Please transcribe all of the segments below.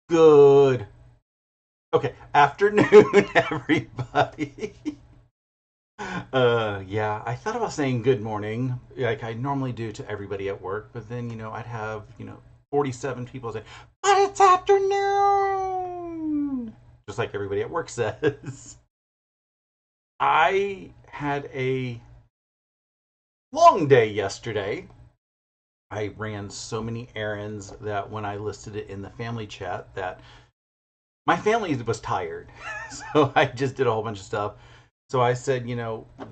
Good. Okay, afternoon, everybody. Yeah, I thought about saying good morning, like I normally do to everybody at work, but then, I'd have, 47 people say, but it's afternoon, just like everybody at work says. I had a long day yesterday. I ran so many errands that when I listed it in the family chat that my family was tired. So I just did a whole bunch of stuff. So I said,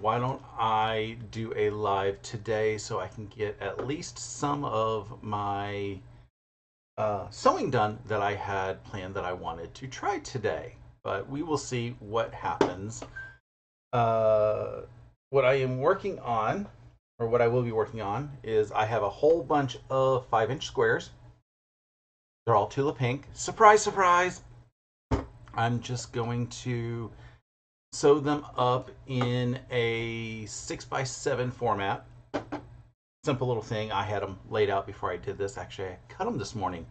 why don't I do a live today so I can get at least some of my sewing done that I had planned that I wanted to try today. But we will see what happens. Uh, what I am working on, or what I will be working on, is I have a whole bunch of 5-inch squares. They're all Tula Pink. Surprise, surprise! I'm just going to sew them up in a 6x7 format. Simple little thing. I had them laid out before I did this. Actually, I cut them this morning.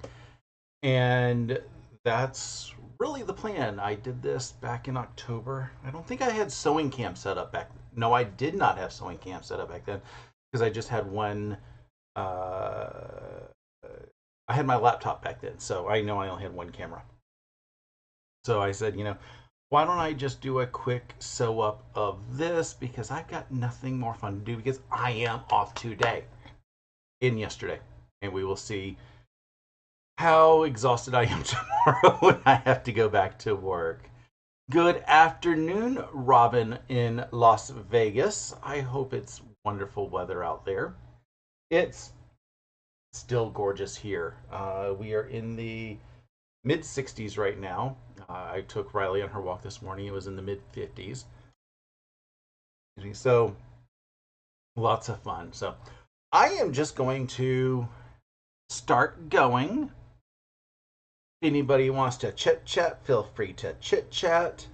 And that's really the plan. I did this back in October. I don't think I had sewing camp set up back. No, I did not have sewing camp set up back then because I just had one. I had my laptop back then, so I know I only had one camera. So I said, why don't I just do a quick sew up of this because I've got nothing more fun to do because I am off today and yesterday. And we will see how exhausted I am tomorrow when I have to go back to work. Good afternoon, Robin in Las Vegas. I hope it's wonderful weather out there. It's still gorgeous here. We are in the mid 60s right now. I took Riley on her walk this morning. It was in the mid 50s. So lots of fun. So I am just going to start going. If anybody wants to chit chat, feel free to chit chat.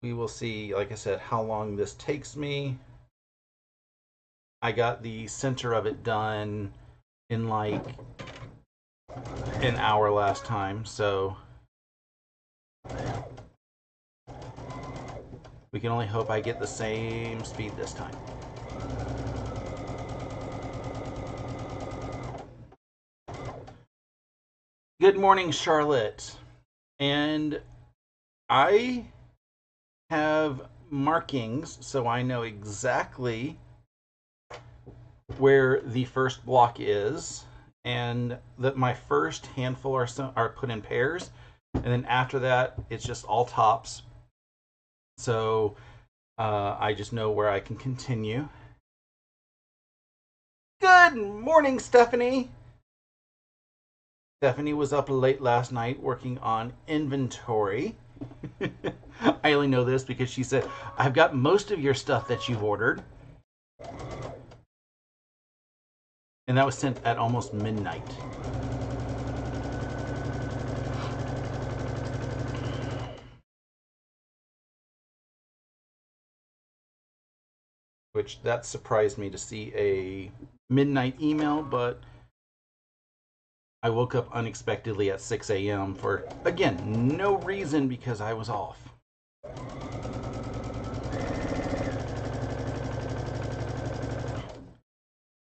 We will see, like I said, how long this takes me. I got the center of it done in like an hour last time, so we can only hope I get the same speed this time. Good morning, Charlotte. And I have markings so I know exactly where the first block is, and that my first handful are put in pairs, and then after that it's just all tops. So I just know where I can continue. Good morning, Stephanie. Stephanie was up late last night working on inventory. I only know this because she said, I've got most of your stuff that you've ordered. And that was sent at almost midnight. Which that surprised me to see a midnight email, but I woke up unexpectedly at 6 a.m. for, again, no reason because I was off.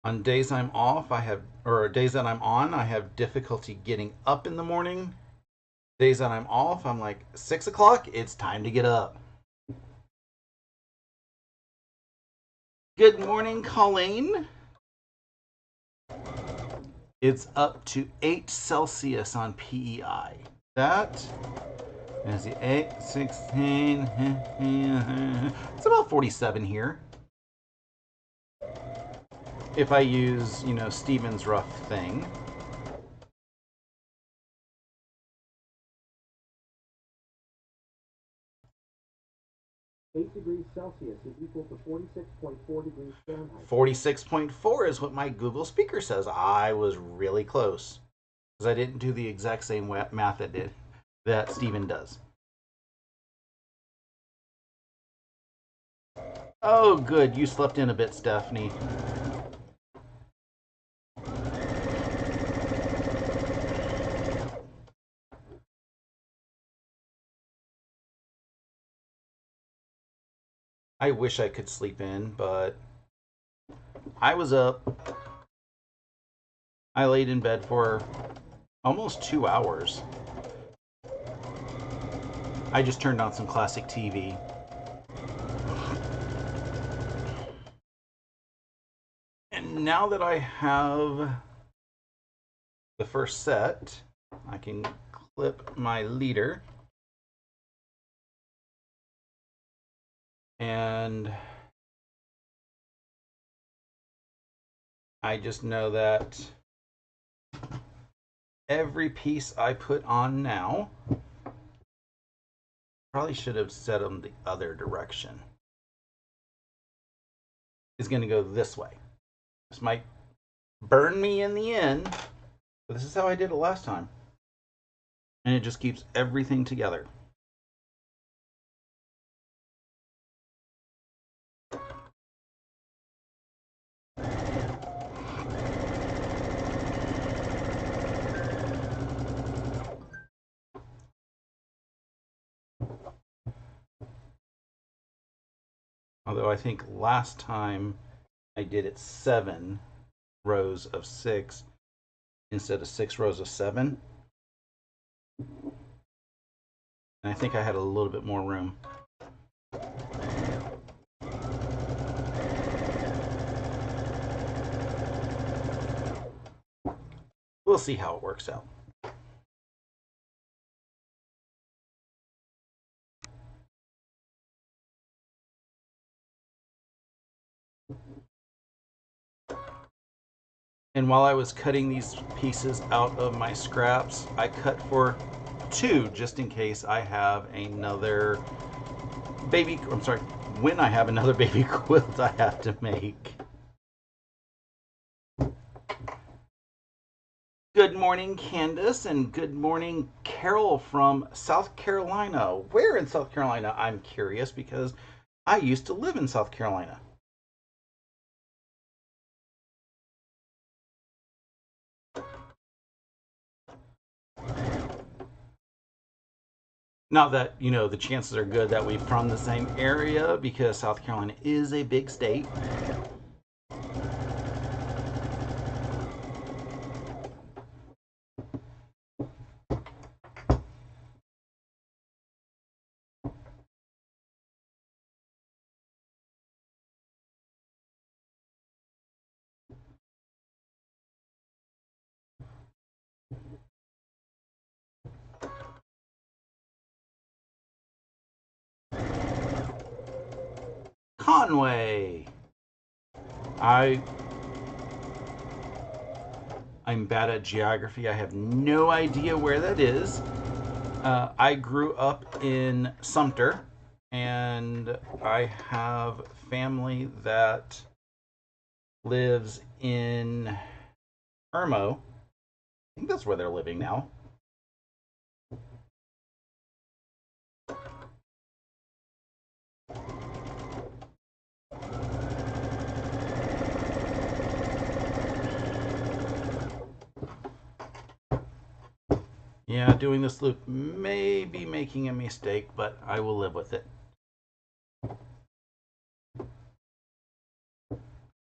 On days I'm off, days that I'm on, I have difficulty getting up in the morning. Days that I'm off, I'm like, 6 o'clock, it's time to get up. Good morning, Colleen. It's up to 8 Celsius on PEI. That is the 8, 16. It's about 47 here. If I use, Steven's rough thing. degrees Celsius is equal to 46.4 degrees Fahrenheit. 46.4 is what my Google speaker says. I was really close because I didn't do the exact same math that Steven does. Oh, good. You slept in a bit, Stephanie. I wish I could sleep in, but I was up. I laid in bed for almost 2 hours. I just turned on some classic TV. And now that I have the first set, I can clip my leader. And I just know that every piece I put on now, probably should have set them the other direction, is going to go this way. This might burn me in the end, but this is how I did it last time. And it just keeps everything together. Although I think last time I did it 7 rows of 6 instead of 6 rows of 7. And I think I had a little bit more room. We'll see how it works out. And while I was cutting these pieces out of my scraps, I cut for 2 just in case I have another baby, I'm sorry, when I have another baby quilt I have to make. Good morning, Candace, and good morning, Carol from South Carolina. Where in South Carolina? I'm curious because I used to live in South Carolina. Not that, you know, the chances are good that we're from the same area because South Carolina is a big state. Conway. I'm bad at geography. I have no idea where that is. I grew up in Sumter, and I have family that lives in Irmo. I think that's where they're living now. Yeah, doing this loop may be making a mistake, but I will live with it.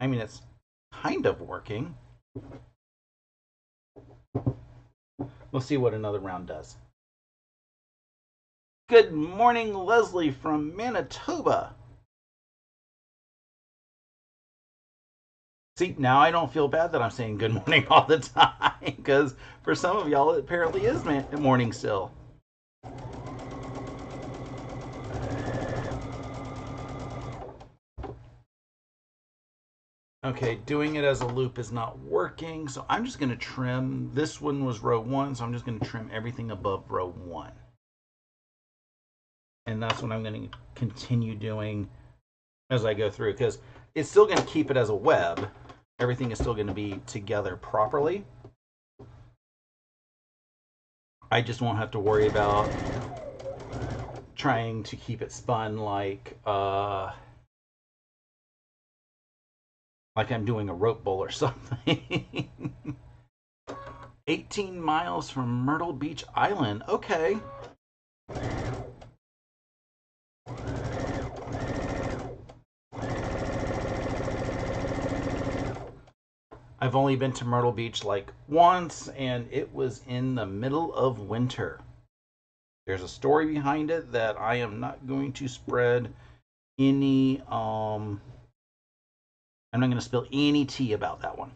I mean, it's kind of working. We'll see what another round does. Good morning, Leslie from Manitoba. See, now I don't feel bad that I'm saying good morning all the time, because for some of y'all, it apparently is morning still. Okay, doing it as a loop is not working, so I'm just going to trim. This one was row 1, so I'm just going to trim everything above row 1. And that's what I'm going to continue doing as I go through, because it's still going to keep it as a web. Everything is still going to be together properly. I just won't have to worry about trying to keep it spun like I'm doing a rope bowl or something. 18 miles from Myrtle Beach Island. Okay. I've only been to Myrtle Beach like once, and it was in the middle of winter. There's a story behind it that I am not going to spread any I'm not going to spill any tea about that one.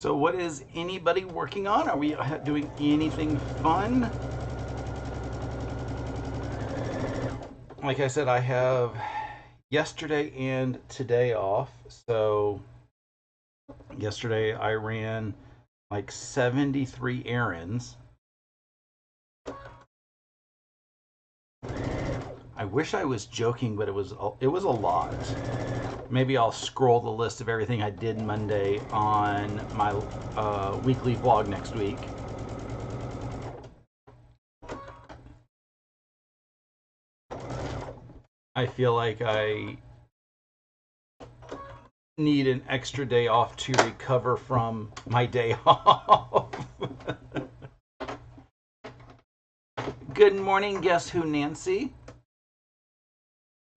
So, what is anybody working on? Are we doing anything fun? Like I said, I have yesterday and today off. So, yesterday I ran like 73 errands. I wish I was joking, but it was a lot. Maybe I'll scroll the list of everything I did Monday on my weekly vlog next week. I feel like I need an extra day off to recover from my day off. Good morning, guess who, Nancy?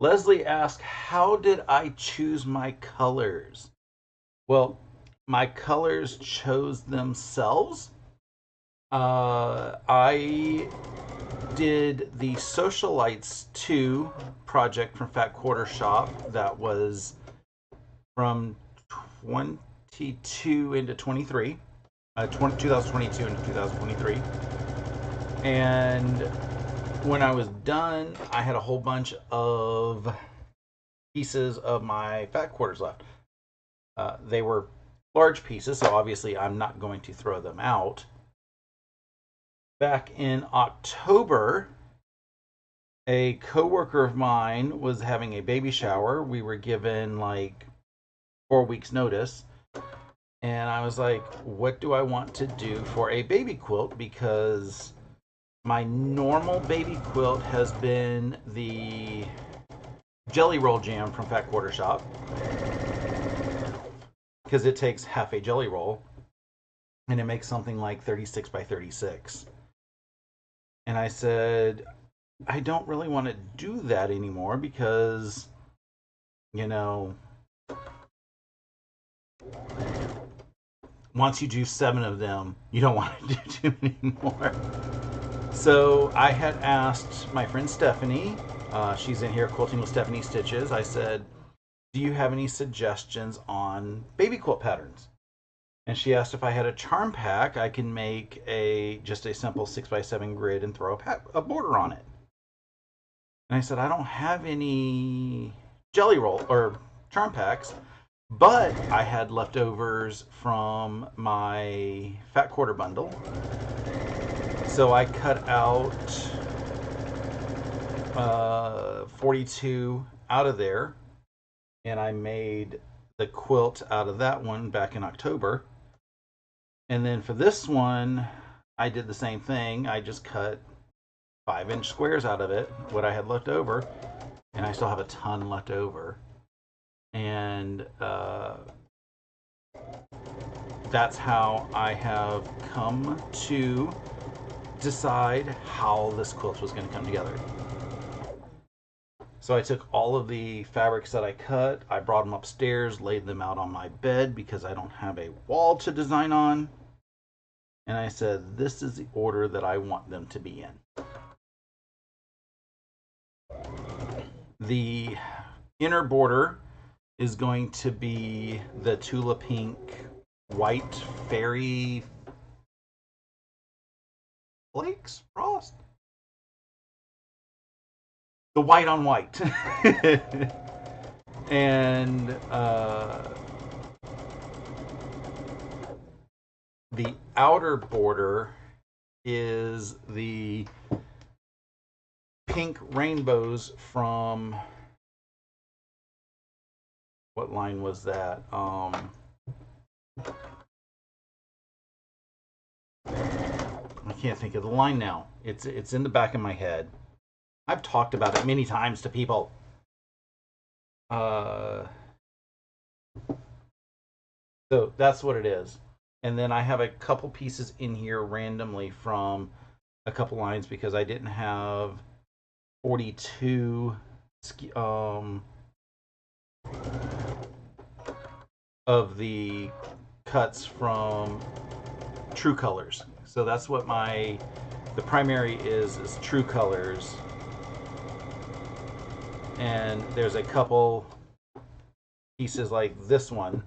Leslie asked, how did I choose my colors? Well, my colors chose themselves. I did the Socialites 2 project from Fat Quarter Shop that was from 22 into 23, 2022 into 2023. And when I was done, I had a whole bunch of pieces of my fat quarters left. They were large pieces, so obviously I'm not going to throw them out. Back in October, a coworker of mine was having a baby shower. We were given like 4 weeks notice. And I was like, what do I want to do for a baby quilt? Because my normal baby quilt has been the Jelly Roll Jam from Fat Quarter Shop, because it takes half a jelly roll and it makes something like 36 by 36. And I said, I don't really want to do that anymore because, you know, once you do 7 of them, you don't want to do too many more. So I had asked my friend Stephanie, she's in here quilting with Stephanie Stitches. I said, do you have any suggestions on baby quilt patterns? And she asked if I had a charm pack I can make just a simple 6x7 grid and throw a border on it. And I said, I don't have any jelly roll or charm packs, but I had leftovers from my fat quarter bundle. So I cut out 42 out of there, and I made the quilt out of that one back in October. And then for this one, I did the same thing. I just cut 5-inch squares out of it, what I had left over, and I still have a ton left over. And that's how I have come to decide how this quilt was going to come together. So I took all of the fabrics that I cut, I brought them upstairs, laid them out on my bed because I don't have a wall to design on. And I said, this is the order that I want them to be in. The inner border is going to be the Tula Pink White Fairy Flakes? Frost? the white on white. And the outer border is the pink rainbows from, what line was that? I can't think of the line now. It's in the back of my head. I've talked about it many times to people. So that's what it is. And then I have a couple pieces in here randomly from a couple lines because I didn't have 42 of the cuts from True Colors. So that's what the primary is True Colors. And there's a couple pieces like this one.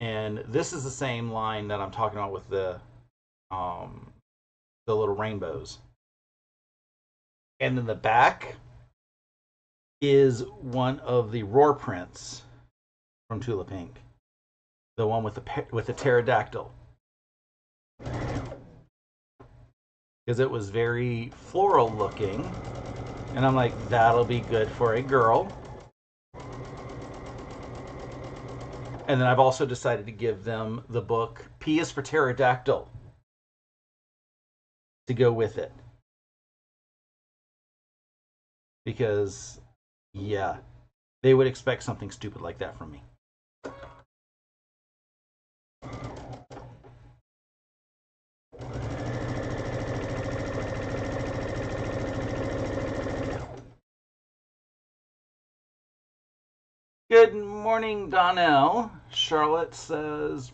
And this is the same line that I'm talking about with the little rainbows. And then the back is one of the Roar prints from Tula Pink, the one with the pterodactyl, because it was very floral looking, and I'm like, that'll be good for a girl. And then I've also decided to give them the book P is for Pterodactyl to go with it. Because, yeah, they would expect something stupid like that from me. Good morning, Donnell. Charlotte says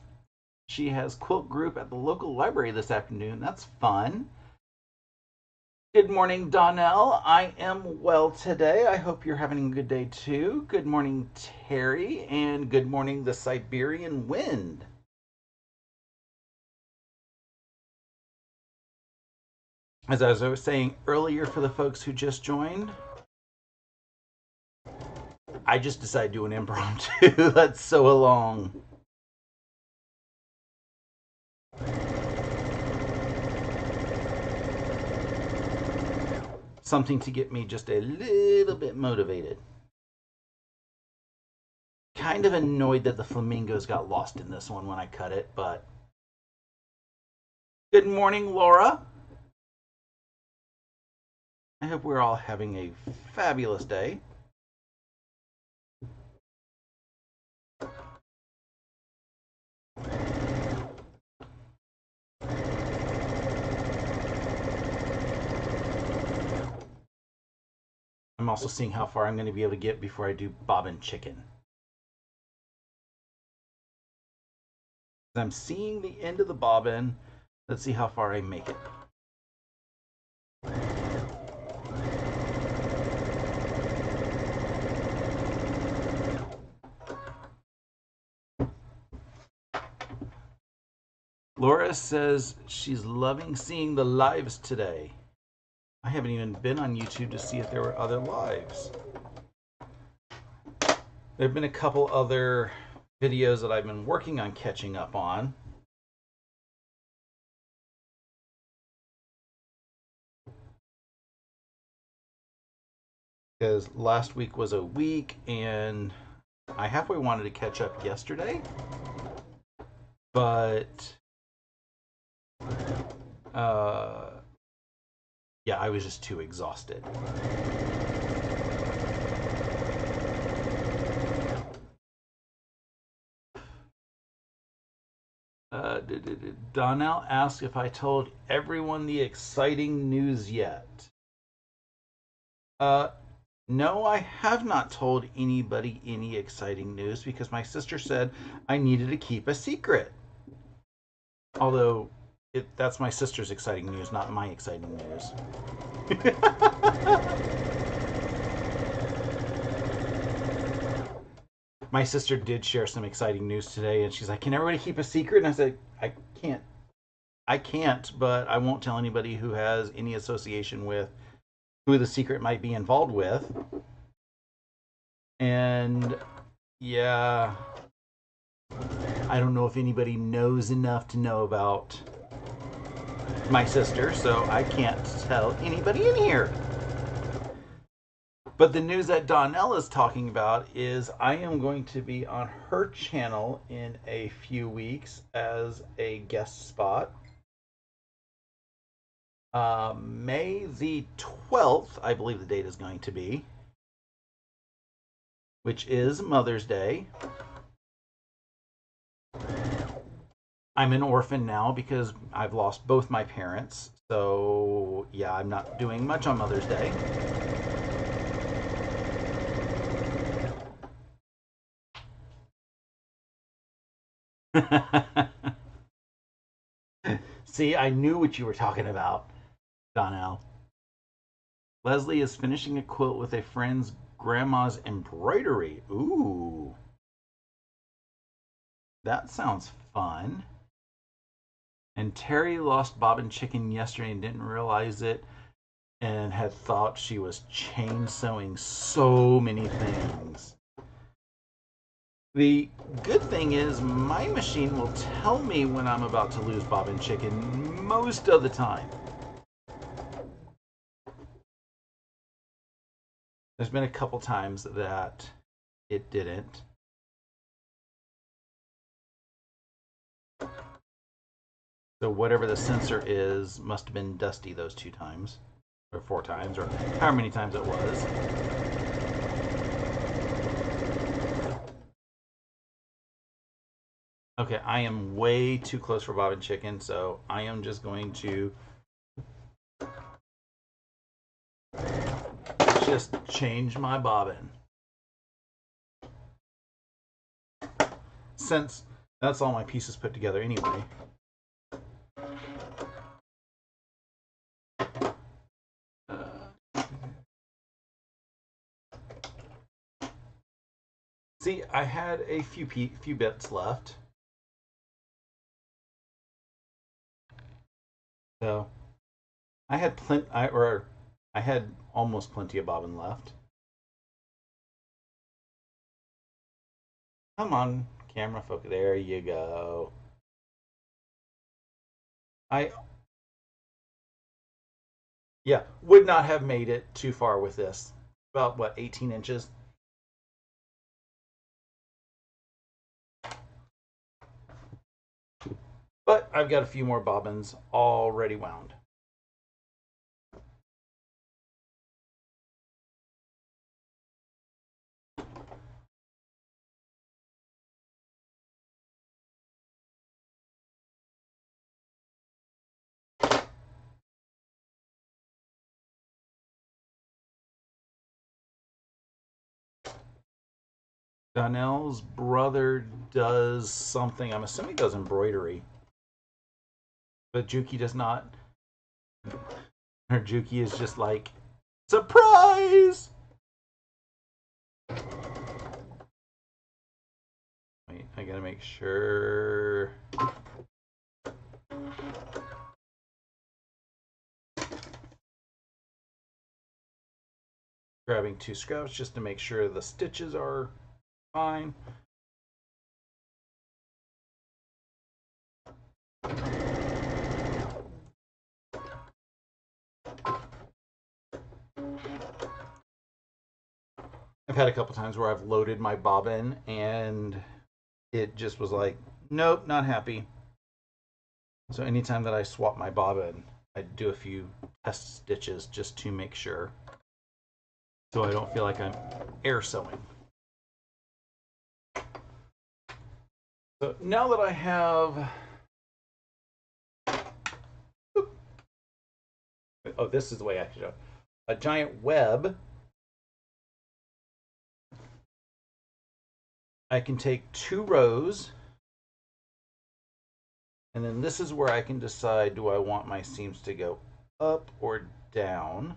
she has quilt group at the local library this afternoon. That's fun. Good morning, Donnell. I am well today. I hope you're having a good day too. Good morning, Terry, and good morning, the Siberian Wind. As I was saying earlier for the folks who just joined, I just decided to do an impromptu. Let's sew along. Something to get me just a little bit motivated. Kind of annoyed that the flamingos got lost in this one when I cut it, but... Good morning, Laura. I hope we're all having a fabulous day. I'm also seeing how far I'm going to be able to get before I do Bobbin chicken. I'm seeing the end of the bobbin. Let's see how far I make it. Laura says she's loving seeing the lives today. I haven't even been on YouTube to see if there were other lives. There have been a couple other videos that I've been working on catching up on. Because last week was a week and I halfway wanted to catch up yesterday. But yeah, I was just too exhausted. Donnell asked if I told everyone the exciting news yet. No, I have not told anybody any exciting news because my sister said I needed to keep a secret. Although, that's my sister's exciting news, not my exciting news. My sister did share some exciting news today, and she's like, "Can everybody keep a secret?" And I said, I can't, but I won't tell anybody who has any association with who the secret might be involved with. And yeah, I don't know if anybody knows enough to know about my sister, so I can't tell anybody in here. But the news that Donnell is talking about is I am going to be on her channel in a few weeks as a guest spot. May the 12th, I believe the date is going to be, which is Mother's Day. I'm an orphan now because I've lost both my parents. So, yeah, I'm not doing much on Mother's Day. See, I knew what you were talking about, Donnell. Leslie is finishing a quilt with a friend's grandma's embroidery. Ooh. That sounds fun. And Terry lost Bobbin chicken yesterday and didn't realize it and had thought she was chain sewing so many things. The good thing is my machine will tell me when I'm about to lose Bobbin chicken most of the time. There's been a couple times that it didn't. So whatever the sensor is must have been dusty those 2 times, or 4 times, or however many times it was. Okay, I am way too close for bobbin chicken, so I am just going to just change my bobbin. Since that's all my pieces put together anyway. See, I had a few bits left. So I had I had almost plenty of bobbin left. Come on, camera focus. There you go. I Yeah, would not have made it too far with this. About what, 18 inches? But I've got a few more bobbins already wound. Donnell's brother does something. I'm assuming he does embroidery. But Juki does not. Her Juki is just like, surprise! Wait, I gotta make sure. Grabbing 2 scraps just to make sure the stitches are fine. I've had a couple times where I've loaded my bobbin and it just was like, nope, not happy. So anytime that I swap my bobbin, I do a few test stitches just to make sure, so I don't feel like I'm air sewing. So now that I have, oh, this is the way I should show a giant web. I can take 2 rows, and then this is where I can decide, do I want my seams to go up or down?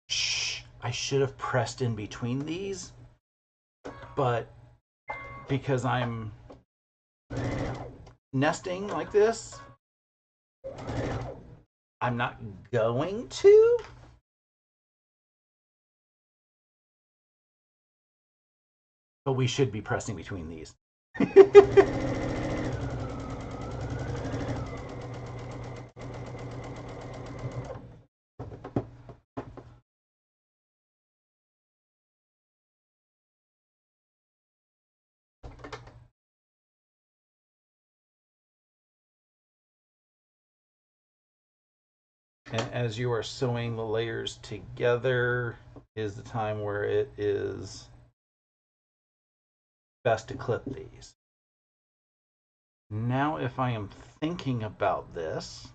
Shh, I should have pressed in between these, but because I'm nesting like this, I'm not going to. But we should be pressing between these. And as you are sewing the layers together is the time where it is best to clip these. Now, if I am thinking about this,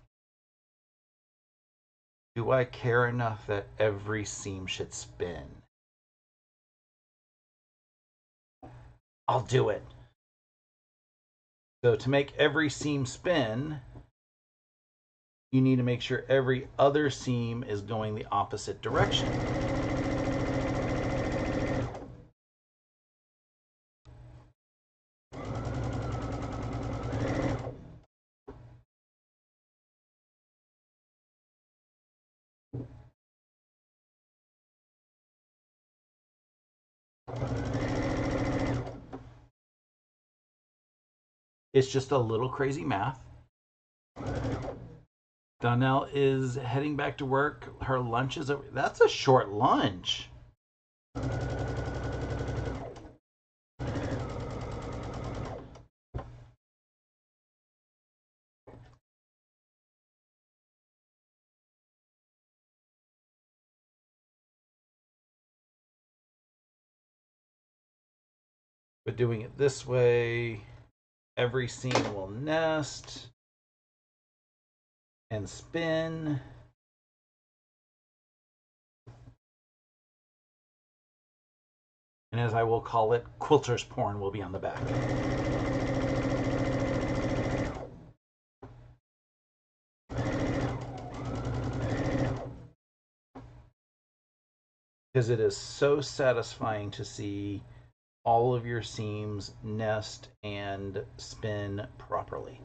do I care enough that every seam should spin? I'll do it. So to make every seam spin, you need to make sure every other seam is going the opposite direction. It's just a little crazy math. Donnell is heading back to work. Her lunch is over. That's a short lunch. But doing it this way, every seam will nest and spin. And as I will call it, quilter's porn will be on the back. Because it is so satisfying to see all of your seams nest and spin properly.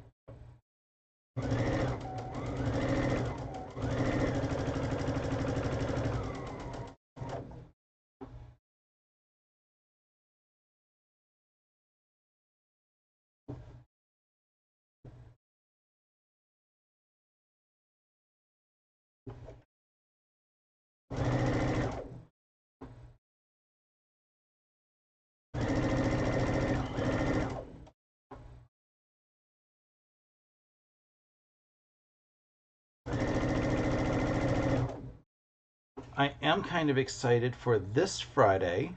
I am kind of excited for this Friday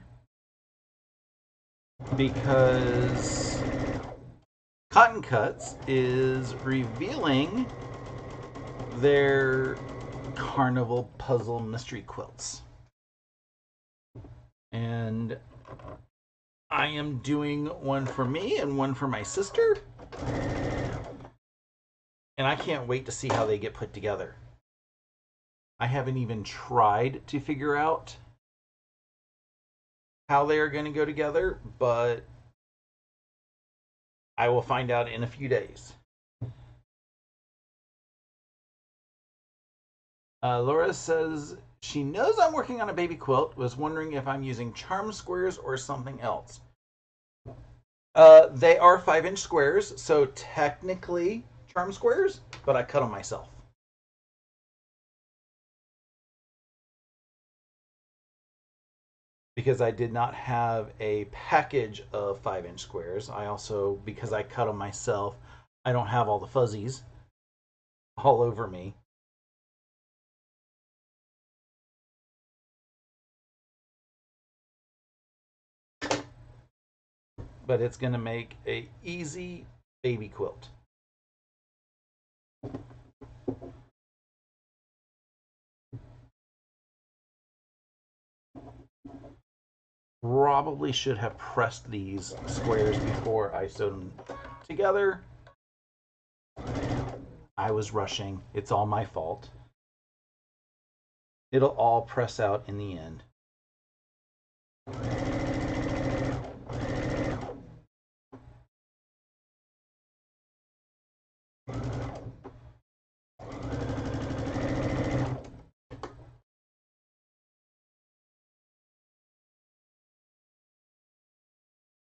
because Cotton Cuts is revealing their carnival puzzle mystery quilts. And I am doing one for me and one for my sister. And I can't wait to see how they get put together. I haven't even tried to figure out how they are going to go together, but I will find out in a few days. Laura says she knows I'm working on a baby quilt, was wondering if I'm using charm squares or something else. They are 5-inch squares, so technically charm squares, but I cut them myself. Because I did not have a package of 5-inch squares. I also, because I cut them myself, I don't have all the fuzzies all over me. But it's going to make a easy baby quilt. Probably should have pressed these squares before I sewed them together. I was rushing. It's all my fault. It'll all press out in the end.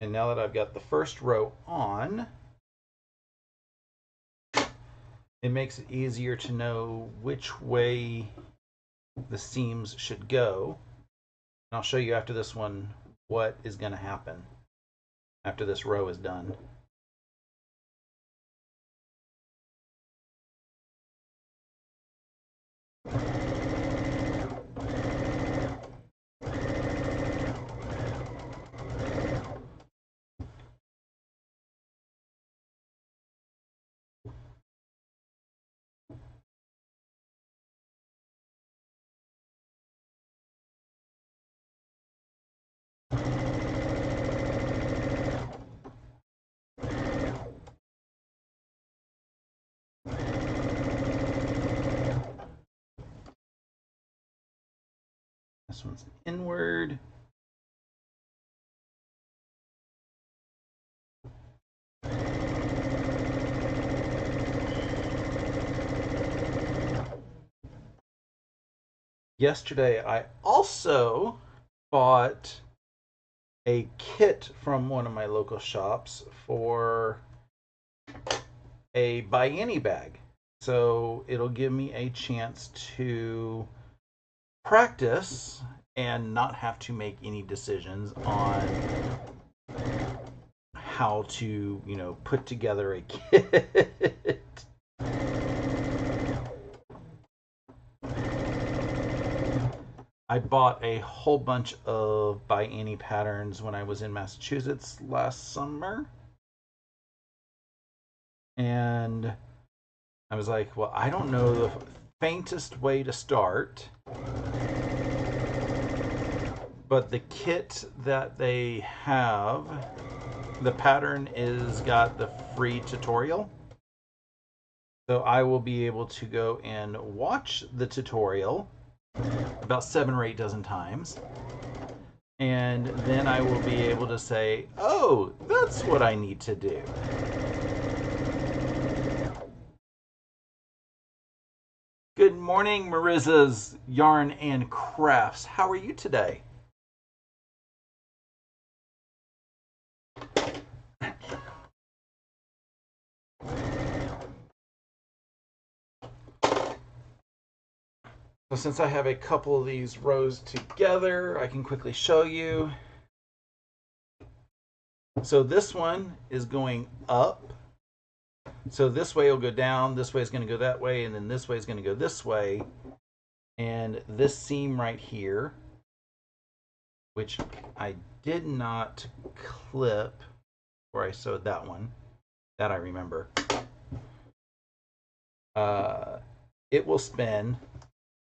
And now that I've got the first row on, it makes it easier to know which way the seams should go. And I'll show you after this one what is going to happen after this row is done. This one's inward. Yesterday, I also bought a kit from one of my local shops for a buy any bag. So it'll give me a chance to practice and not have to make any decisions on how to, put together a kit. I bought a whole bunch of buy any patterns when I was in Massachusetts last summer. And I was like, well, I don't know the faintest way to start. But the kit that they have, the pattern is got the free tutorial. So I will be able to go and watch the tutorial about 7 or 8 dozen times. And then I will be able to say, oh, that's what I need to do. Good morning, Marissa's Yarn and Crafts. How are you today? So since I have a couple of these rows together, I can quickly show you. So this one is going up. So this way will go down, this way is going to go that way, and then this way is going to go this way. And this seam right here, which I did not clip where I sewed that one, that I remember. It will spin.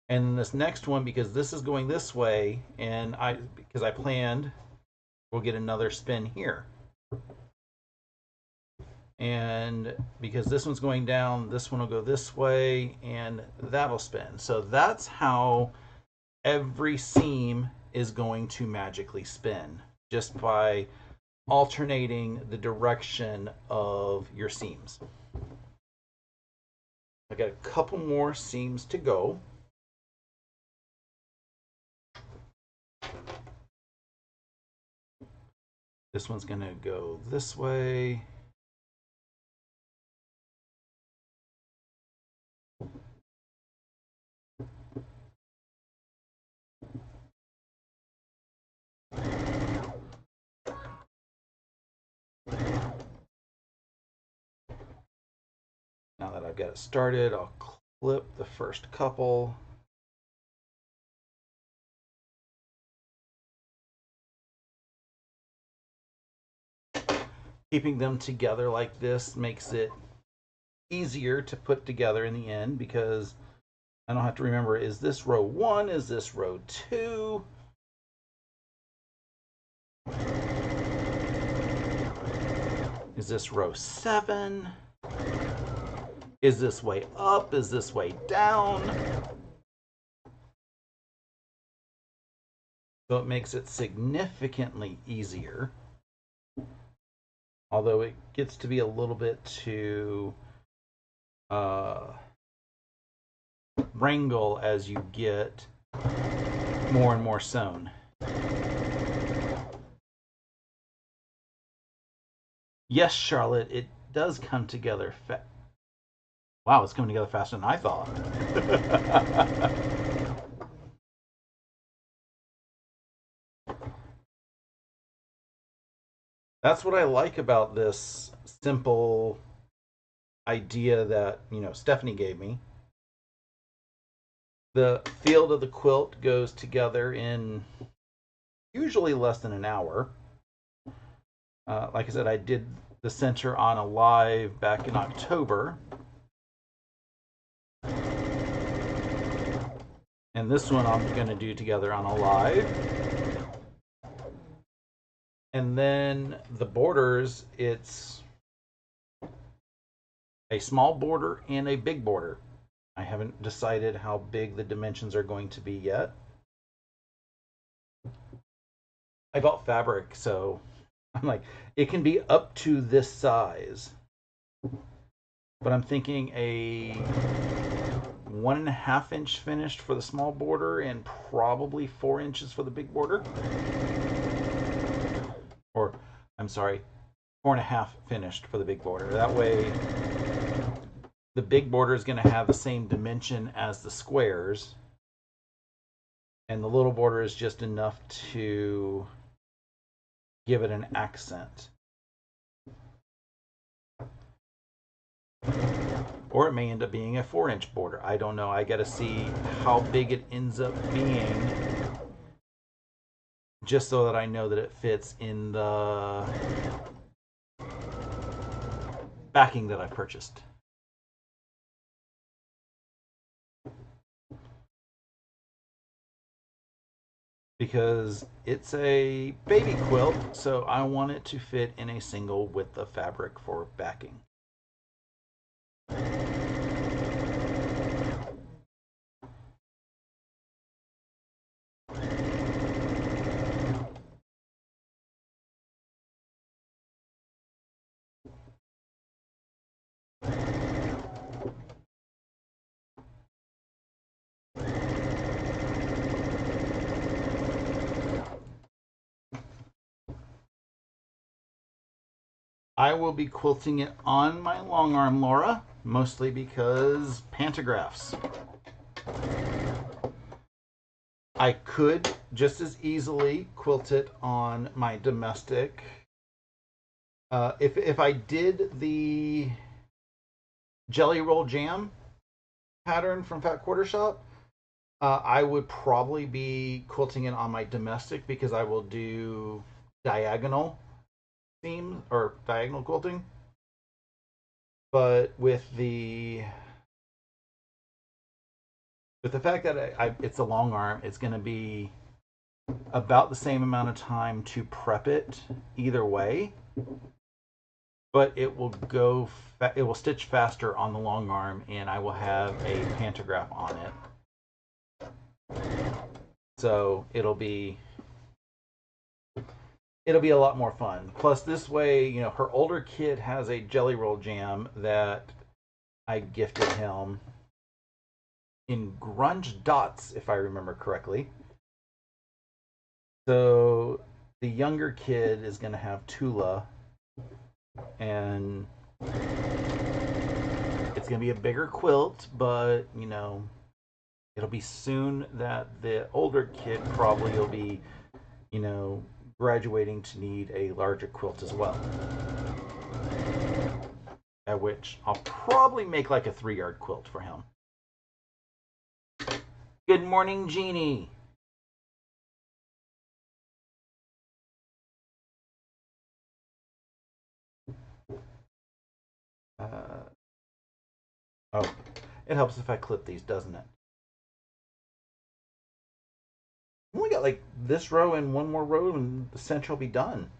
And this next one, because this is going this way, and because I planned, we'll get another spin here. And because this one's going down, this one will go this way, and that'll spin. So that's how every seam is going to magically spin, just by alternating the direction of your seams. I got a couple more seams to go. This one's going to go this way. Now that I've got it started, I'll clip the first couple. Keeping them together like this makes it easier to put together in the end, because I don't have to remember, is this row 1? Is this row 2? Is this row 7? Is this way up? Is this way down? So it makes it significantly easier. Although it gets to be a little bit too wrangle as you get more and more sewn. Yes, Charlotte, it does come together. Wow, it's coming together faster than I thought. That's what I like about this simple idea that, Stephanie gave me. The field of the quilt goes together in usually less than an hour. Like I said, I did the center on a live back in October. And this one I'm going to do together on a live. And then the borders, it's a small border and a big border. I haven't decided how big the dimensions are going to be yet. I bought fabric, so I'm like, it can be up to this size. But I'm thinking a 1.5 inch finished for the small border and probably 4 inches for the big border. Or, I'm sorry, 4.5 finished for the big border. That way, the big border is going to have the same dimension as the squares, and the little border is just enough to give it an accent. Or it may end up being a 4 inch border. I don't know. I got to see how big it ends up being, just so that I know that it fits in the backing that I purchased. Because it's a baby quilt, so I want it to fit in a single width of fabric for backing. I will be quilting it on my long arm Laura, mostly because pantographs. I could just as easily quilt it on my domestic. If I did the jelly roll jam pattern from Fat Quarter Shop, I would probably be quilting it on my domestic because I will do diagonal seams or diagonal quilting. But with the fact that it's a long arm, it's going to be about the same amount of time to prep it either way. But it will stitch faster on the long arm, and I will have a pantograph on it. So it'll be a lot more fun. Plus, this way, her older kid has a jelly roll jam that I gifted him in grunge dots, if I remember correctly. So the younger kid is going to have Tula, and it's going to be a bigger quilt, but it'll be soon that the older kid probably will be, graduating to need a larger quilt as well. At which I'll probably make like a 3-yard quilt for him. Good morning, Jeannie. Oh, it helps if I clip these, doesn't it? We only got like this row and one more row, and the center will be done.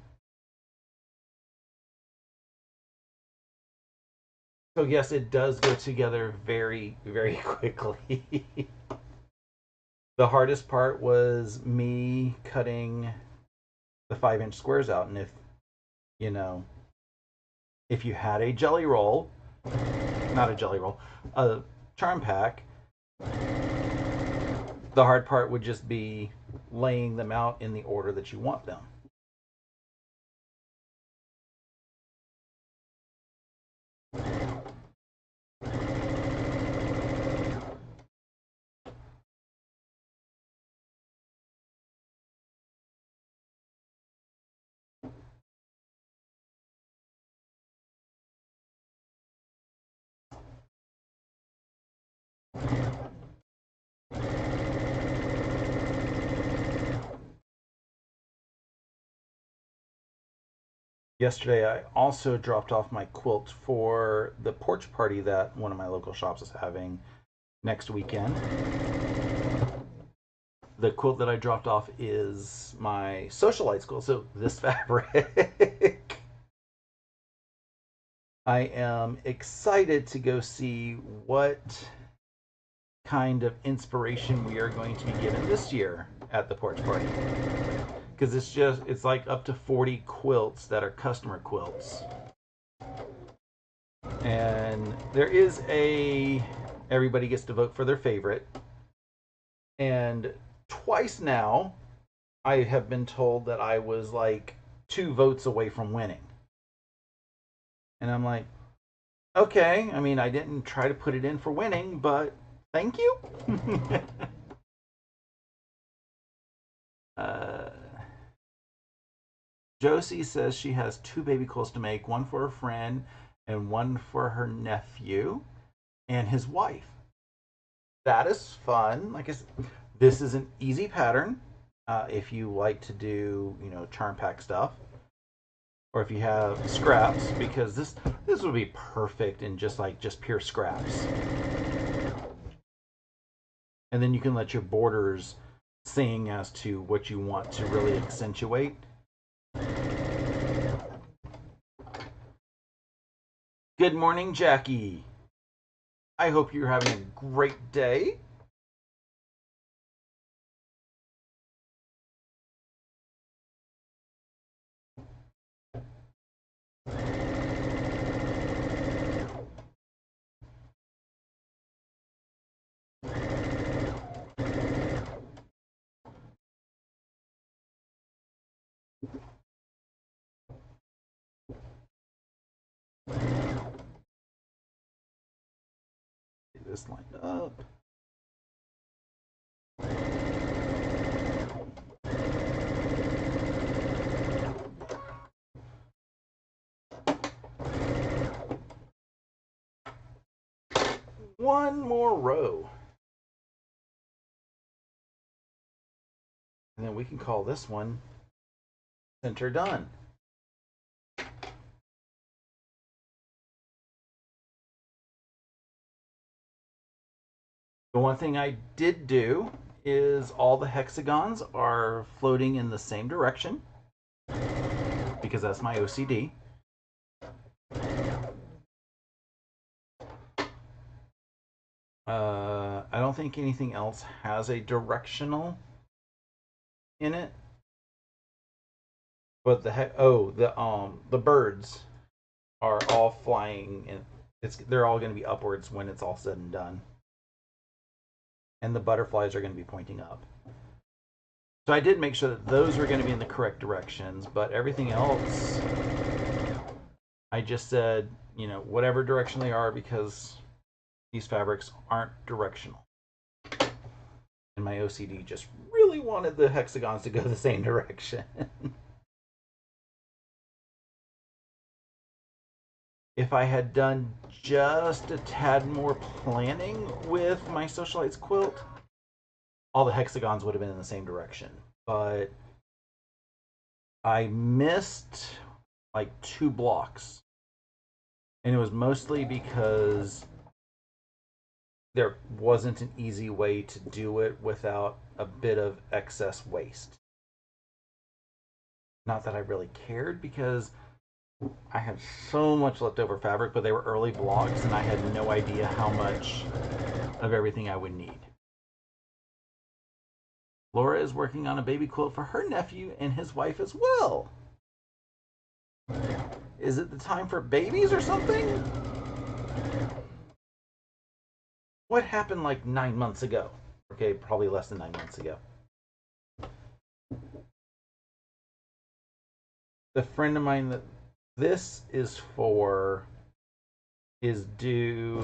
So yes, it does go together very, very quickly. The hardest part was me cutting the 5-inch squares out, and you know, if you had a jelly roll, not a jelly roll, a charm pack, the hard part would just be laying them out in the order that you want them. Yesterday, I also dropped off my quilt for the porch party that one of my local shops is having next weekend. The quilt that I dropped off is my socialite quilt, so this fabric. I am excited to go see what kind of inspiration we are going to be given this year at the porch party. Because it's like up to 40 quilts that are customer quilts. And there is everybody gets to vote for their favorite. And twice now, I have been told that I was like 2 votes away from winning. And I'm like, okay, I mean, I didn't try to put it in for winning, but thank you. Josie says she has 2 baby quilts to make, one for her friend and one for her nephew and his wife. That is fun. Like I said, this is an easy pattern if you like to do, charm pack stuff, or if you have scraps, because this would be perfect in just pure scraps. And then you can let your borders sing as to what you want to really accentuate. Good morning, Jackie. I hope you're having a great day. Get this lined up. One more row. And then we can call this one center done. The one thing I did do is all the hexagons are floating in the same direction because that's my OCD. I don't think anything else has a directional in it. But the birds are all flying, and they're all going to be upwards when it's all said and done. And the butterflies are going to be pointing up. So I did make sure that those were going to be in the correct directions, but everything else, I just said, whatever direction they are, because these fabrics aren't directional. And my OCD just really wanted the hexagons to go the same direction. If I had done just a tad more planning with my Socialites quilt, all the hexagons would have been in the same direction. But I missed like 2 blocks. And it was mostly because there wasn't an easy way to do it without a bit of excess waste. Not that I really cared, because I had so much leftover fabric, but they were early blocks and I had no idea how much of everything I would need. Laura is working on a baby quilt for her nephew and his wife as well. Is it the time for babies or something? What happened like 9 months ago? Okay, probably less than 9 months ago. The friend of mine that this is for is due,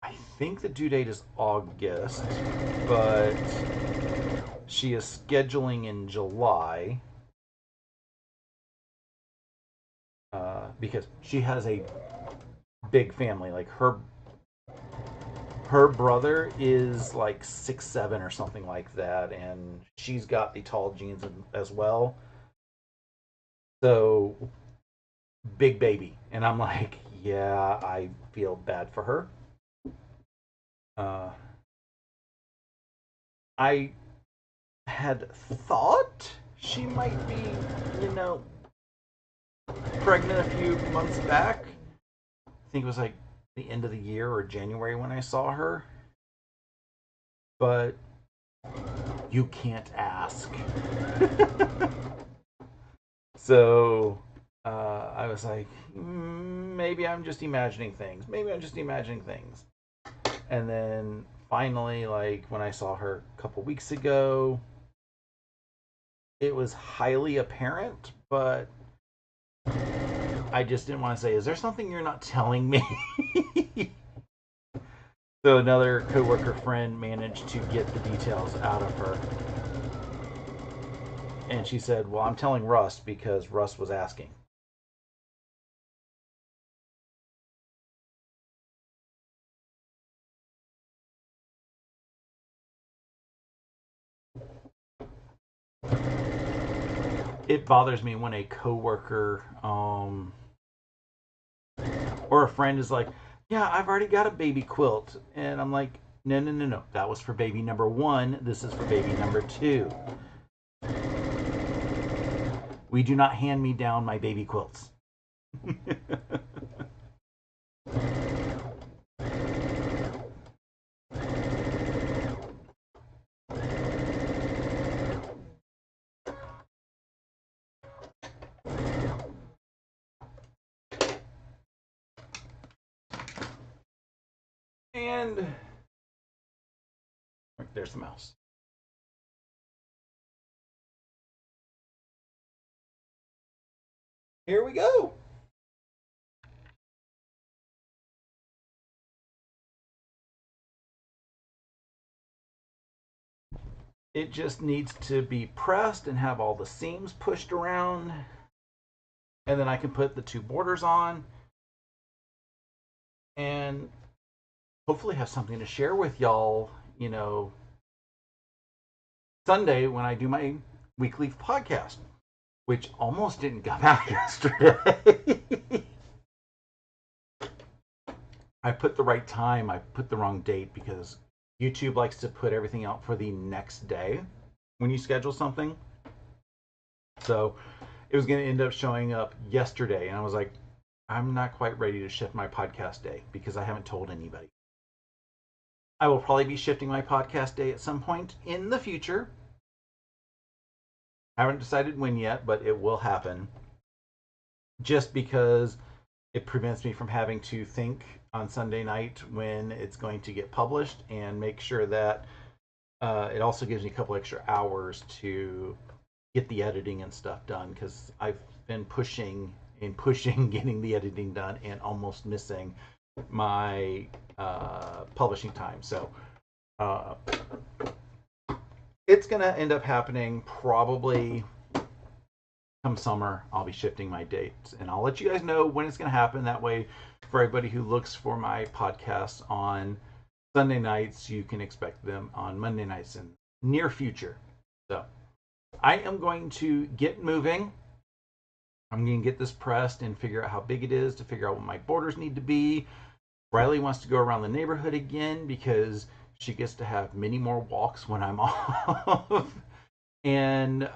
I think the due date is August, but she is scheduling in July because she has a big family. Like her Her brother is like 6'7" or something like that, and she's got the tall jeans as well. So big baby, and I'm like, yeah, I feel bad for her. Uh, I had thought she might be, you know, pregnant a few months back. I think it was like the end of the year or January when I saw her. But you can't ask. So I was like, maybe I'm just imagining things. Maybe I'm just imagining things. And then finally, like when I saw her a couple weeks ago, it was highly apparent, but I just didn't want to say, is there something you're not telling me? So another coworker friend managed to get the details out of her. And she said, well, I'm telling Russ because Russ was asking. It bothers me when a coworker or a friend is like, yeah, I've already got a baby quilt. And I'm like, no, no, no, no. That was for baby number one. This is for baby number two. We do not hand me down my baby quilts. And there's the mouse. Here we go. It just needs to be pressed and have all the seams pushed around. And then I can put the two borders on and hopefully have something to share with y'all, you know, Sunday when I do my weekly podcast, which almost didn't come out yesterday. I put the right time, I put the wrong date because YouTube likes to put everything out for the next day when you schedule something. So it was going to end up showing up yesterday, and I was like, I'm not quite ready to shift my podcast day because I haven't told anybody. I will probably be shifting my podcast day at some point in the future. I haven't decided when yet, but it will happen. Just because it prevents me from having to think on Sunday night when it's going to get published and make sure that it also gives me a couple extra hours to get the editing and stuff done because I've been pushing and pushing getting the editing done and almost missing my publishing time. So uh, it's going to end up happening probably come summer. I'll be shifting my dates and I'll let you guys know when it's going to happen. That way, for everybody who looks for my podcast on Sunday nights, you can expect them on Monday nights in near future. So I am going to get moving. I'm going to get this pressed and figure out how big it is to figure out what my borders need to be. Riley wants to go around the neighborhood again because she gets to have many more walks when I'm off. And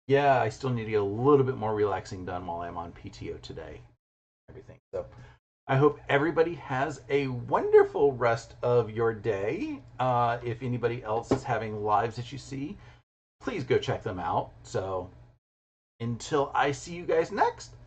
yeah, I still need to get a little bit more relaxing done while I'm on PTO today. Everything. So I hope everybody has a wonderful rest of your day. If anybody else is having lives that you see, please go check them out. So until I see you guys next,